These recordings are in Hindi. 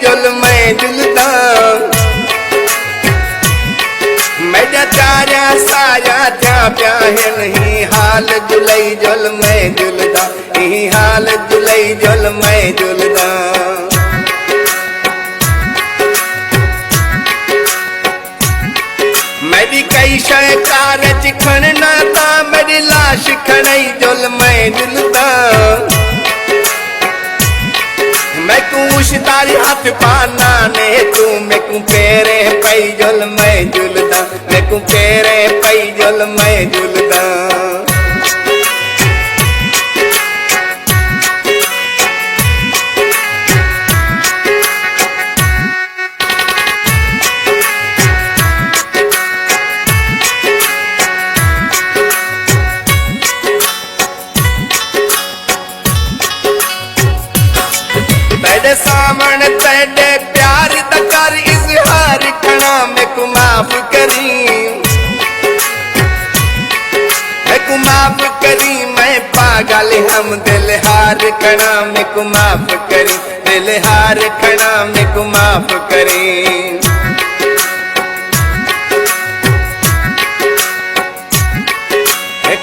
जुल मैं जुलदा मेरा चारा साया त्या प्या है नहीं हाल जुलई जुल मैं जुलदा यही हाल जुलई जुल मैं जुलदा मेरी कई शय कारज खणना था मेरी लाश खड़ई जुल मैं जुलदा मैं कुछ तारी हाथ पाना ने तू मैं कु पेरे पई जुल मैं जुलदा मैं कु पेरे पई जुल मैं जुलदा तेरे सामने तेरे प्यार तकर इजहार खना मैं को माफ करी मैं को माफ करी मैं पागल हम दिल हार खना मैं को माफ करी दिल हार खना मैं को माफ करी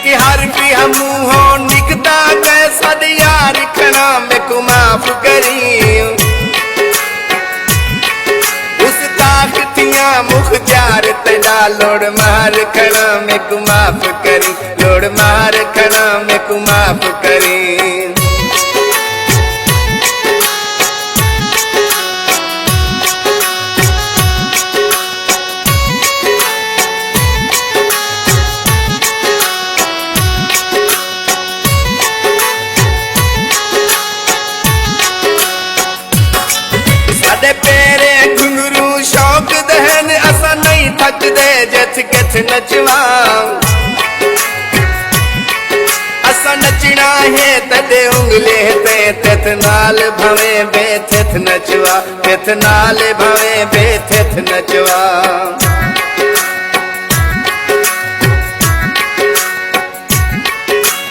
कि हर भी हम हो निकदा गए सद यार खना मैं को माफ करी उस ताकतियां मुख्तार तेरा लोड़ मार खना मैं को माफ करी लोड़ मार खना मैं को माफ करी पेरे घुंगरू शौक दहन असा नहीं थक दे जथ कथ नचवा असा नचना है तदे उंगले ते तथ नाल भवे बेथथ नचवा तथ नाल भवे बेथथ नचवा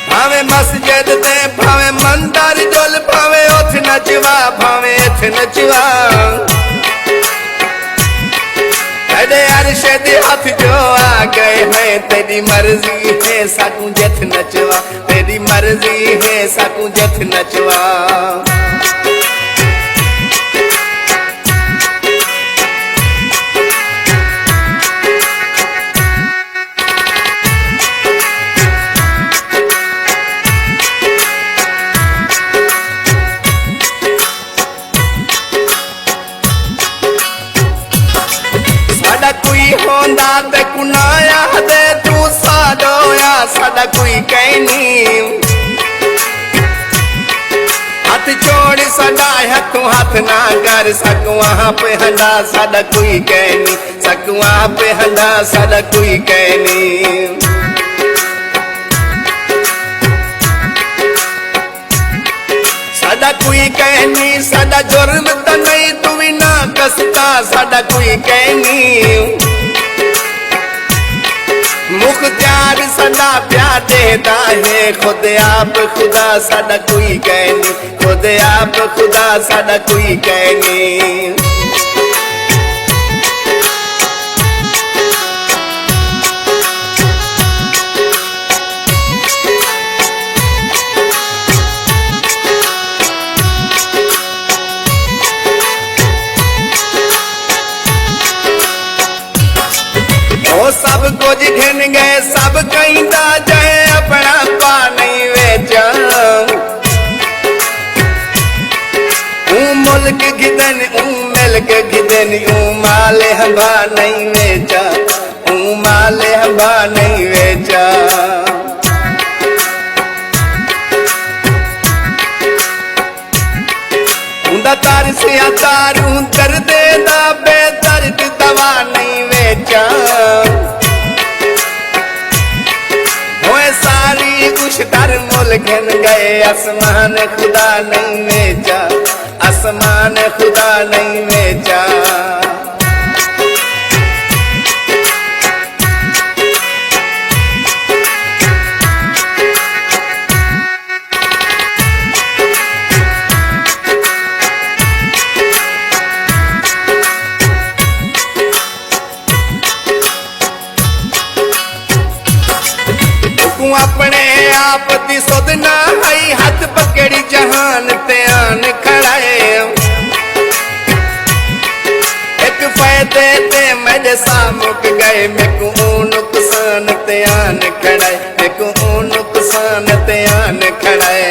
भावे मस्जिद ते भावे मंदिर जुल भावे उठ नचवा भावे इथ नचवा तेरे अरशद हाथ जो आ गए हैं तेरी मर्जी है साकू जथ नचवा तेरी मर्जी है साकू जथ नचवा कोई होंदा ते कुनाया दे तू साडोया साडा कोई कहनी हाथ जोड़ सदा हथों हाथ ना कर सकूं वहां पे हंडा साडा कोई कहनी सकूं वहां पे हंडा साडा कोई कहनी साडा कोई कहनी साडा जुर्म तो नहीं तू भी ना कसता साडा कोई कहनी मुख्तार सदा प्यार देता है खुद आप खुदा साडा कोई कहनी खुद आप खुदा साडा कोई कहनी सब कुछ घिन गए सब कहता जाए अपना पा नहीं वेचा मुल्क गिदन मिल्क गिदन माल हवा नहीं वेचा माल हवा नहीं वेचा तार से तारू दर्द दा बेदर्द दवा नहीं वेचा सारी कुछ दर मुल घिन गए आसमान खुदा नहीं वेचा आसमान खुदा नहीं वेचा खड़ाए मेकू नुकसान ते आन खड़ाए मेकू नुकसान ते आन खड़ाए।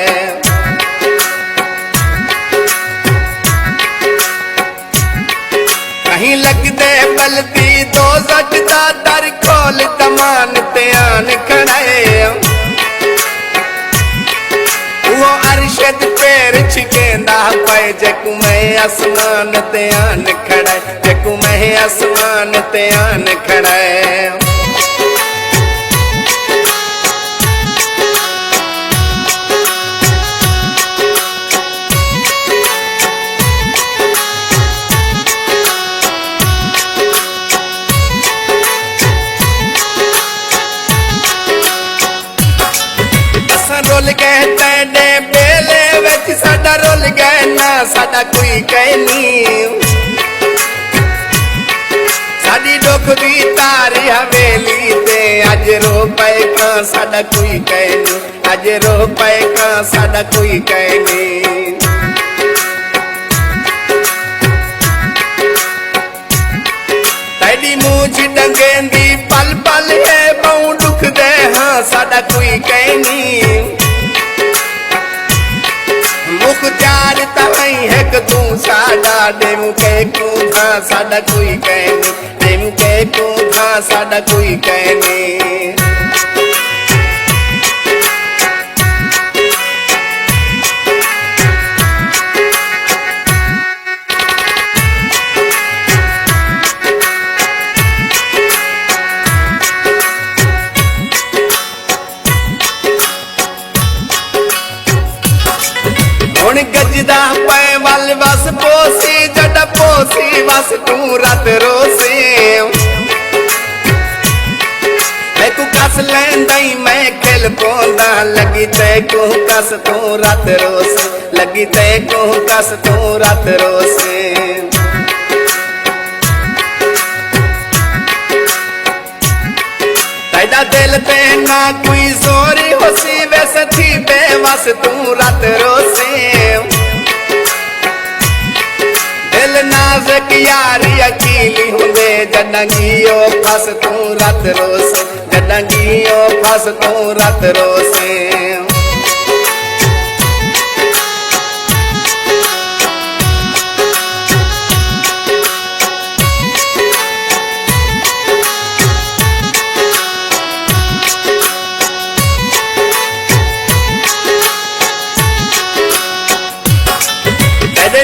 कहीं लगदे बलदी दो दा दर खोल तमान ते आन खड़ाए। वो अरशद पैर छिकेंदा पाए जकू मैं आसमान ते आन खड़ाए जकू मैं आसमान ते आन खड़ाए। रोल गए तेरे बेले विच साडा रोल गए ना साडा कोई कहनी। साडी दुख दी तारी हवेली ते अज रो पाए का साडा कोई कहनी अज रो पाए का साडा कोई कहनी। तेरी मूछ डंगेंदी पल पल है बहु दुख दे हाँ साडा कोई कहनी। मुख्तार तवई है कि तू साडा देमू के तू था साडा कोई कहनी देमू के तू था साडा कोई कहनी। हुण गजदा पै वल बस पोसी जड पोसी बस तू रत रोसे। मैं तू कस लैंदई मैं खिल पौंदा लगी ते को कस तू रत रोसे लगी ते को कस तू रत रोसे। तेरा दिल ते ना कोई जोरी होसी वैसे थी बेवस तू रत रोसे। दिल नाज़ुक यारी अकीली हुंदे जडंगियो फस तू रत रोसे जडंगियो फस तू रत रोसे।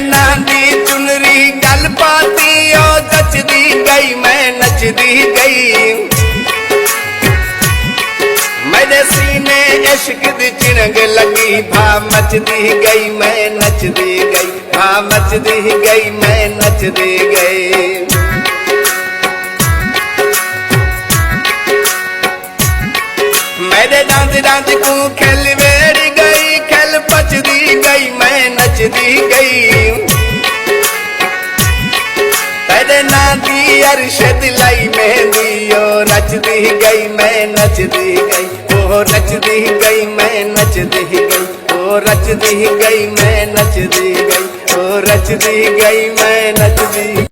नांदी चुनरी गल पाती ओ जचदी गई मैं नचदी गई। मेरे सीने इश्क दी चिनग लगी भा मचदी गई मैं नचदी गई भा मचदी गई मैं नचदी गई। मेरे डांस डांस को खेल वेड़ गई खेल पचदी गई मैं नचदी गई। तेरे नादी अरशद लाई मेहंदी ओ नचदी गई मैं नचदी गई ओ नचदी गई मैं नचदी गई ओ रचदी गई मैं नचदी गई ओ रचदी गई मैं नचदी।